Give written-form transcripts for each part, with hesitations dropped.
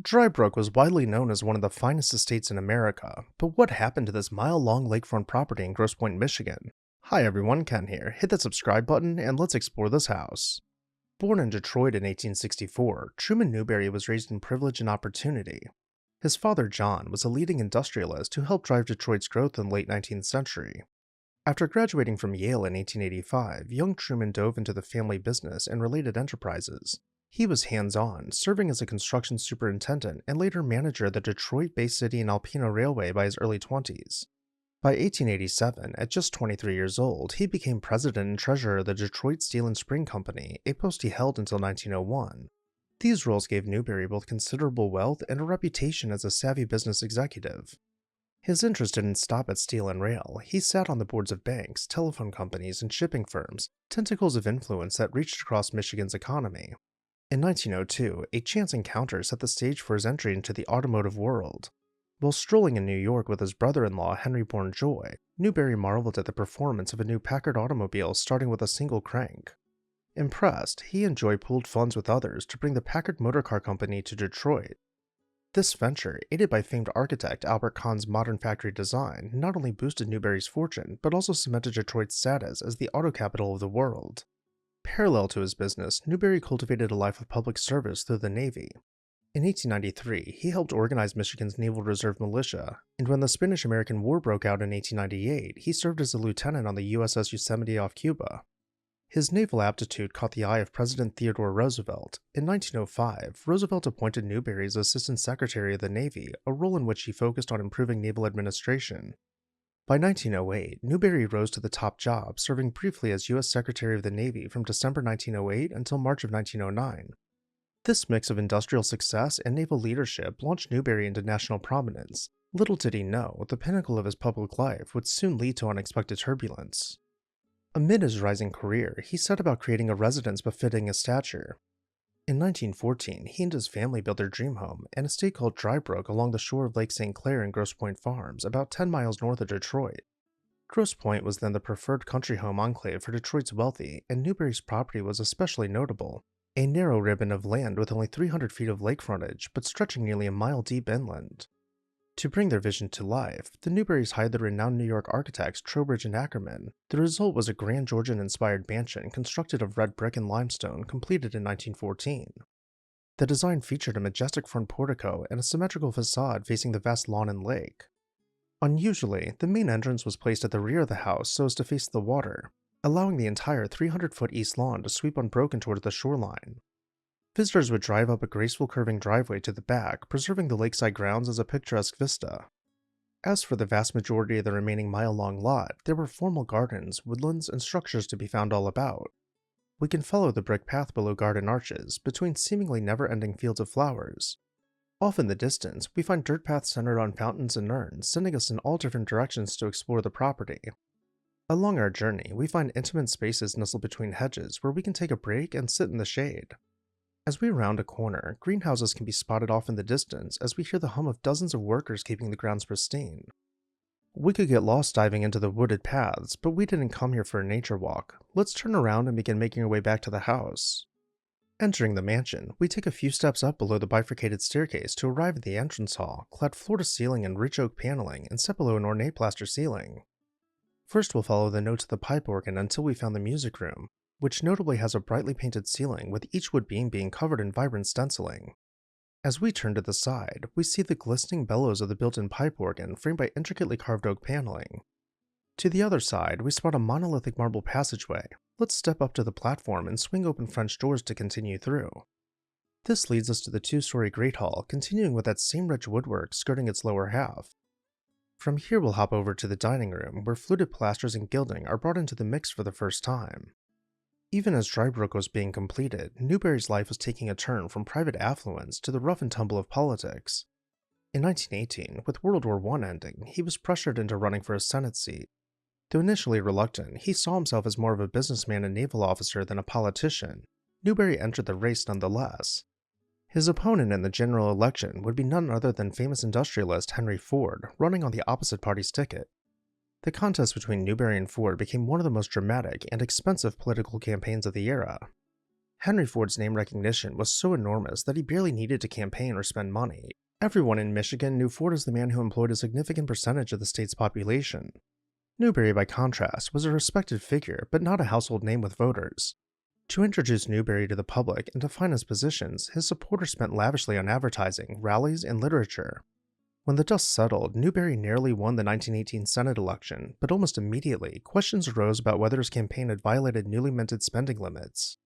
Drybrook was widely known as one of the finest estates in America, but what happened to this mile-long lakefront property in Grosse Pointe, Michigan? Hi everyone, Ken here. Hit that subscribe button and let's explore this house. Born in Detroit in 1864, Truman Newberry was raised in privilege and opportunity. His father John was a leading industrialist who helped drive Detroit's growth in the late 19th century. After graduating from Yale in 1885, young Truman dove into the family business and related enterprises. He was hands-on, serving as a construction superintendent and later manager of the Detroit-Bay City and Alpena Railway by his early 20s. By 1887, at just 23 years old, he became president and treasurer of the Detroit Steel and Spring Company, a post he held until 1901. These roles gave Newberry both considerable wealth and a reputation as a savvy business executive. His interest didn't stop at steel and rail. He sat on the boards of banks, telephone companies, and shipping firms, tentacles of influence that reached across Michigan's economy. In 1902, a chance encounter set the stage for his entry into the automotive world. While strolling in New York with his brother-in-law Henry Bourne Joy, Newberry marveled at the performance of a new Packard automobile starting with a single crank. Impressed, he and Joy pooled funds with others to bring the Packard Motor Car Company to Detroit. This venture, aided by famed architect Albert Kahn's modern factory design, not only boosted Newberry's fortune, but also cemented Detroit's status as the auto capital of the world. Parallel to his business, Newberry cultivated a life of public service through the Navy. In 1893, he helped organize Michigan's Naval Reserve Militia, and when the Spanish-American War broke out in 1898, he served as a lieutenant on the USS Yosemite off Cuba. His naval aptitude caught the eye of President Theodore Roosevelt. In 1905, Roosevelt appointed Newberry as Assistant Secretary of the Navy, a role in which he focused on improving naval administration. By 1908, Newberry rose to the top job, serving briefly as U.S. Secretary of the Navy from December 1908 until March of 1909. This mix of industrial success and naval leadership launched Newberry into national prominence. Little did he know, the pinnacle of his public life would soon lead to unexpected turbulence. Amid his rising career, he set about creating a residence befitting his stature. In 1914, he and his family built their dream home, an estate called Drybrook along the shore of Lake St. Clair in Grosse Pointe Farms, about 10 miles north of Detroit. Grosse Pointe was then the preferred country home enclave for Detroit's wealthy, and Newberry's property was especially notable. A narrow ribbon of land with only 300 feet of lake frontage, but stretching nearly a mile deep inland. To bring their vision to life, the Newberrys hired the renowned New York architects Trowbridge and Ackerman. The result was a grand Georgian-inspired mansion constructed of red brick and limestone, completed in 1914. The design featured a majestic front portico and a symmetrical facade facing the vast lawn and lake. Unusually, the main entrance was placed at the rear of the house so as to face the water, allowing the entire 300-foot east lawn to sweep unbroken towards the shoreline. Visitors would drive up a graceful curving driveway to the back, preserving the lakeside grounds as a picturesque vista. As for the vast majority of the remaining mile-long lot, there were formal gardens, woodlands, and structures to be found all about. We can follow the brick path below garden arches, between seemingly never-ending fields of flowers. Off in the distance, we find dirt paths centered on fountains and urns, sending us in all different directions to explore the property. Along our journey, we find intimate spaces nestled between hedges where we can take a break and sit in the shade. As we round a corner, greenhouses can be spotted off in the distance as we hear the hum of dozens of workers keeping the grounds pristine. We could get lost diving into the wooded paths, but we didn't come here for a nature walk. Let's turn around and begin making our way back to the house. Entering the mansion, we take a few steps up below the bifurcated staircase to arrive at the entrance hall, clad floor-to-ceiling in rich oak paneling and set below an ornate plaster ceiling. First we'll follow the notes of the pipe organ until we found the music room, which notably has a brightly painted ceiling with each wood beam being covered in vibrant stenciling. As we turn to the side, we see the glistening bellows of the built-in pipe organ framed by intricately carved oak paneling. To the other side, we spot a monolithic marble passageway. Let's step up to the platform and swing open French doors to continue through. This leads us to the two-story great hall, continuing with that same rich woodwork skirting its lower half. From here we'll hop over to the dining room, where fluted plasters and gilding are brought into the mix for the first time. Even as Drybrook was being completed, Newberry's life was taking a turn from private affluence to the rough and tumble of politics. In 1918, with World War I ending, he was pressured into running for a Senate seat. Though initially reluctant, he saw himself as more of a businessman and naval officer than a politician. Newberry entered the race nonetheless. His opponent in the general election would be none other than famous industrialist Henry Ford, running on the opposite party's ticket. The contest between Newberry and Ford became one of the most dramatic and expensive political campaigns of the era. Henry Ford's name recognition was so enormous that he barely needed to campaign or spend money. Everyone in Michigan knew Ford as the man who employed a significant percentage of the state's population. Newberry, by contrast, was a respected figure, but not a household name with voters. To introduce Newberry to the public and define his positions, his supporters spent lavishly on advertising, rallies, and literature. When the dust settled, Newberry narrowly won the 1918 Senate election, but almost immediately, questions arose about whether his campaign had violated newly minted spending limits.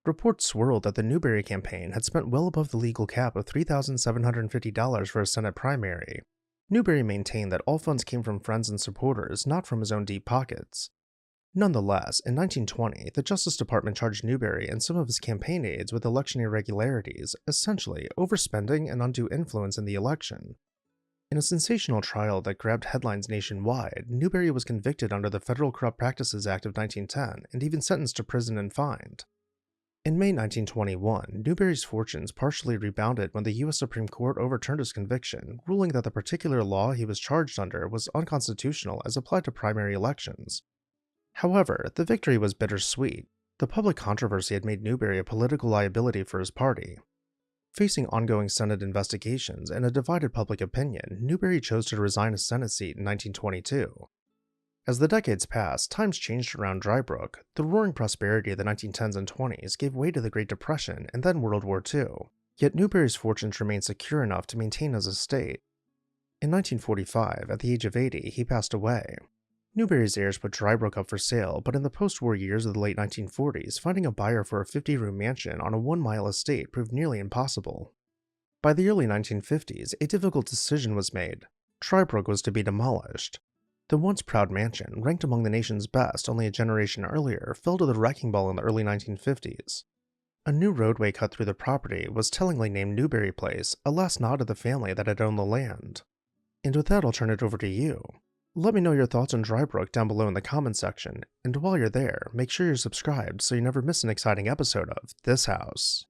Reports swirled that the Newberry campaign had spent well above the legal cap of $3,750 for a Senate primary. Newberry maintained that all funds came from friends and supporters, not from his own deep pockets. Nonetheless, in 1920, the Justice Department charged Newberry and some of his campaign aides with election irregularities, essentially overspending and undue influence in the election. In a sensational trial that grabbed headlines nationwide, Newberry was convicted under the Federal Corrupt Practices Act of 1910 and even sentenced to prison and fined. In May 1921, Newberry's fortunes partially rebounded when the U.S. Supreme Court overturned his conviction, ruling that the particular law he was charged under was unconstitutional as applied to primary elections. However, the victory was bittersweet. The public controversy had made Newberry a political liability for his party. Facing ongoing Senate investigations and a divided public opinion, Newberry chose to resign his Senate seat in 1922. As the decades passed, times changed around Drybrook. The roaring prosperity of the 1910s and 20s gave way to the Great Depression and then World War II, yet Newberry's fortunes remained secure enough to maintain his estate. In 1945, at the age of 80, he passed away. Newberry's heirs put Drybrook up for sale, but in the post-war years of the late 1940s, finding a buyer for a 50-room mansion on a 1-mile estate proved nearly impossible. By the early 1950s, a difficult decision was made. Drybrook was to be demolished. The once proud mansion, ranked among the nation's best only a generation earlier, fell to the wrecking ball in the early 1950s. A new roadway cut through the property was tellingly named Newberry Place, a last nod to the family that had owned the land. And with that, I'll turn it over to you. Let me know your thoughts on Drybrook down below in the comments section, and while you're there, make sure you're subscribed so you never miss an exciting episode of This House.